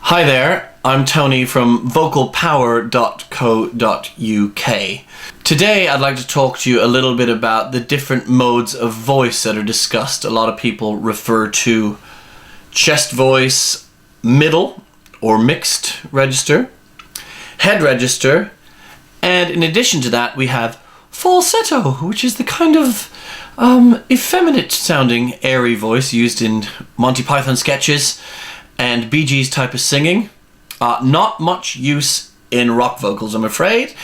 Hi there, I'm Tony from vocalpower.co.uk. Today I'd like to talk to you a little bit about the different modes of voice that are discussed. A lot of people refer to chest voice, middle or mixed register, head register, and in addition to that we have falsetto, which is the kind of effeminate sounding airy voice used in Monty Python sketches and Bee Gees type of singing. Not much use in rock vocals, I'm afraid.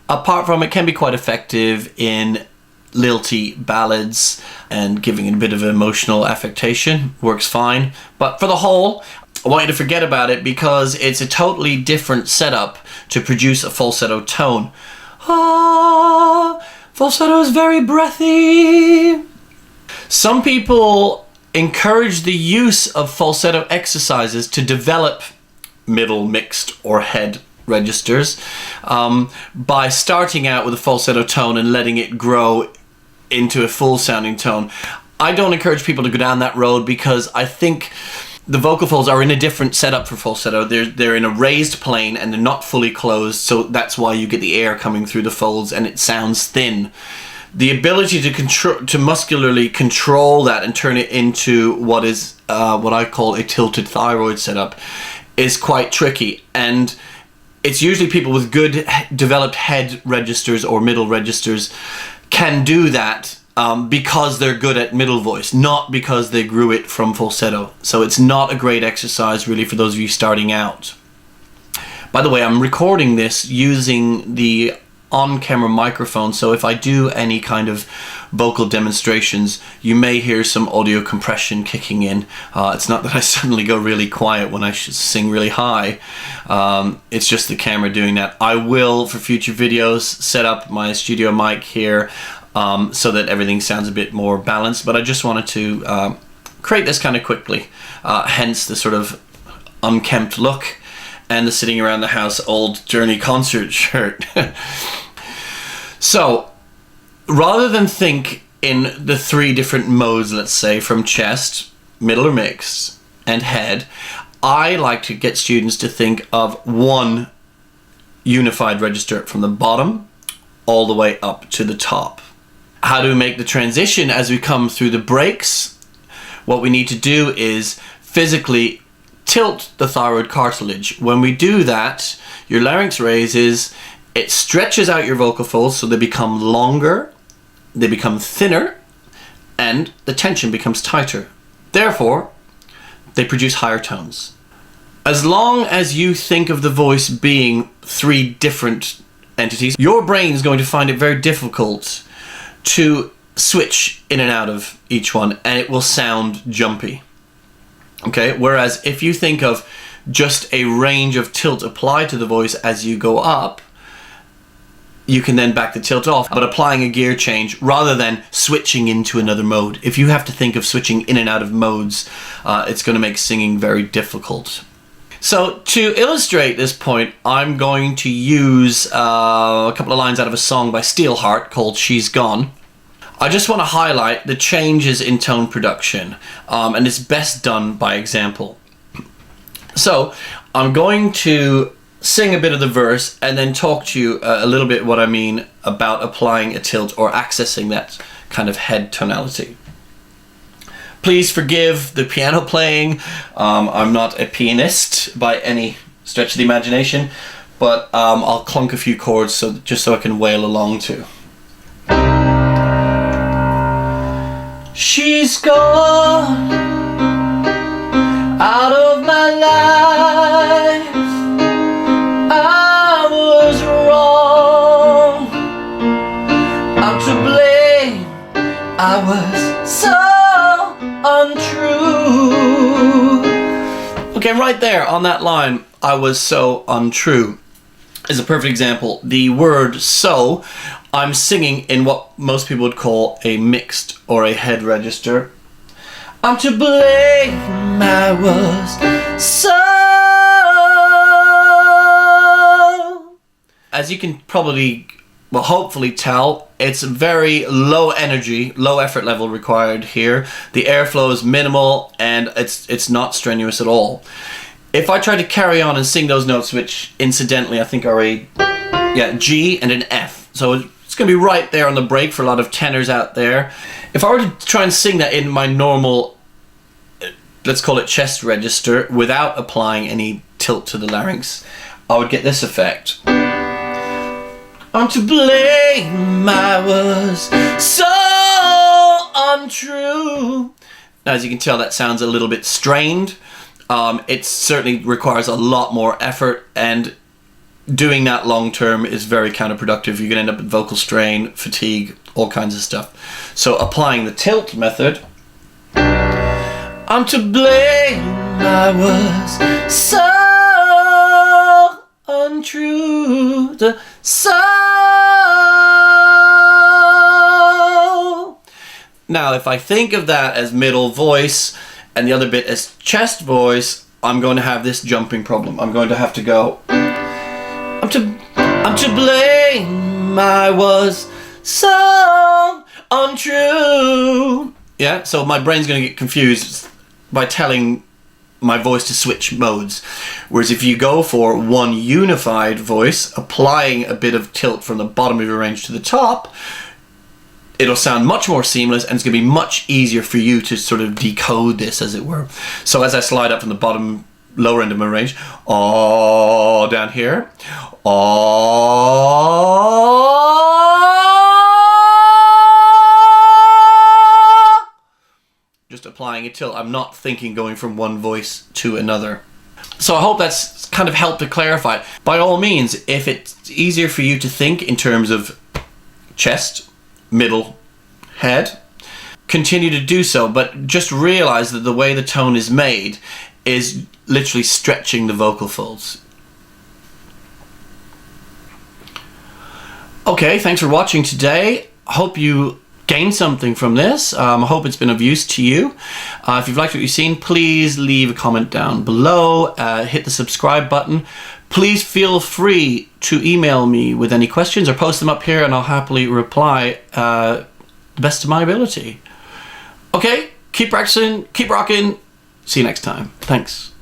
Apart from it can be quite effective in lilty ballads and giving it a bit of emotional affectation. Works fine. But for the whole, I want you to forget about it because it's a totally different setup to produce a falsetto tone. Falsetto is very breathy. Some people encourage the use of falsetto exercises to develop middle, mixed, or head registers by starting out with a falsetto tone and letting it grow into a full sounding tone. I don't encourage people to go down that road because I think the vocal folds are in a different setup for falsetto. They're in a raised plane and they're not fully closed, so that's why you get the air coming through the folds and it sounds thin. The ability to muscularly control that and turn it into what is what I call a tilted thyroid setup is quite tricky, and it's usually people with good developed head registers or middle registers can do that because they're good at middle voice, not because they grew it from falsetto. So it's not a great exercise really for those of you starting out. By the way, I'm recording this using the on-camera microphone, so if I do any kind of vocal demonstrations, you may hear some audio compression kicking in. It's not that I suddenly go really quiet when I sing really high. It's just the camera doing that. I will, for future videos, set up my studio mic here so that everything sounds a bit more balanced, but I just wanted to create this kind of quickly, hence the sort of unkempt look and the sitting around the house old Journey concert shirt. So, rather than think in the three different modes, let's say, from chest, middle or mixed, and head, I like to get students to think of one unified register from the bottom all the way up to the top. How do we make the transition as we come through the breaks? What we need to do is physically tilt the thyroid cartilage. When we do that, your larynx raises, it stretches out your vocal folds so they become longer, they become thinner, and the tension becomes tighter. Therefore, they produce higher tones. As long as you think of the voice being three different entities, your brain is going to find it very difficult to switch in and out of each one, and it will sound jumpy. Okay, whereas if you think of just a range of tilt applied to the voice as you go up, you can then back the tilt off, but applying a gear change rather than switching into another mode. If you have to think of switching in and out of modes, it's going to make singing very difficult. So to illustrate this point, I'm going to use a couple of lines out of a song by Steelheart called She's Gone. I just want to highlight the changes in tone production, and it's best done by example. So I'm going to sing a bit of the verse and then talk to you a little bit what I mean about applying a tilt or accessing that kind of head tonality. Please forgive the piano playing. I'm not a pianist by any stretch of the imagination, but I'll clunk a few chords just so I can wail along too. She's gone out of my life. I was wrong. I'm to blame. I was so untrue. Okay, right there on that line, I was so untrue, is a perfect example. The word so, I'm singing in what most people would call a mixed or a head register. I'm to blame, I was so. As you can probably, well, hopefully tell, it's very low energy, low effort level required here. The airflow is minimal and it's not strenuous at all. If I try to carry on and sing those notes, which incidentally I think are a G and an F, so it's going to be right there on the break for a lot of tenors out there. If I were to try and sing that in my normal, let's call it chest register, without applying any tilt to the larynx, I would get this effect. I'm to blame, I was so untrue. Now, as you can tell, that sounds a little bit strained. It certainly requires a lot more effort, and doing that long term is very counterproductive. You're going to end up with vocal strain, fatigue, all kinds of stuff. So applying the tilt method, I'm to blame, I was so untrue, Now, if I think of that as middle voice and the other bit as chest voice, I'm going to have this jumping problem. I'm going to have to go, I'm to blame, I was so untrue. Yeah, so my brain's going to get confused by telling my voice to switch modes. Whereas if you go for one unified voice, applying a bit of tilt from the bottom of your range to the top, it'll sound much more seamless, and it's going to be much easier for you to sort of decode this, as it were. So as I slide up from the bottom, lower end of my range, oh, down here, oh, just applying a tilt. I'm not thinking going from one voice to another. So I hope that's kind of helped to clarify it. By all means, if it's easier for you to think in terms of chest, middle, head, continue to do so, but just realize that the way the tone is made is literally stretching the vocal folds. Okay, thanks for watching today. Hope you gained something from this. I hope it's been of use to you. If you've liked what you've seen, please leave a comment down below. Hit the subscribe button. Please feel free to email me with any questions or post them up here, and I'll happily reply the best of my ability. Okay, keep practicing, keep rocking. See you next time. Thanks.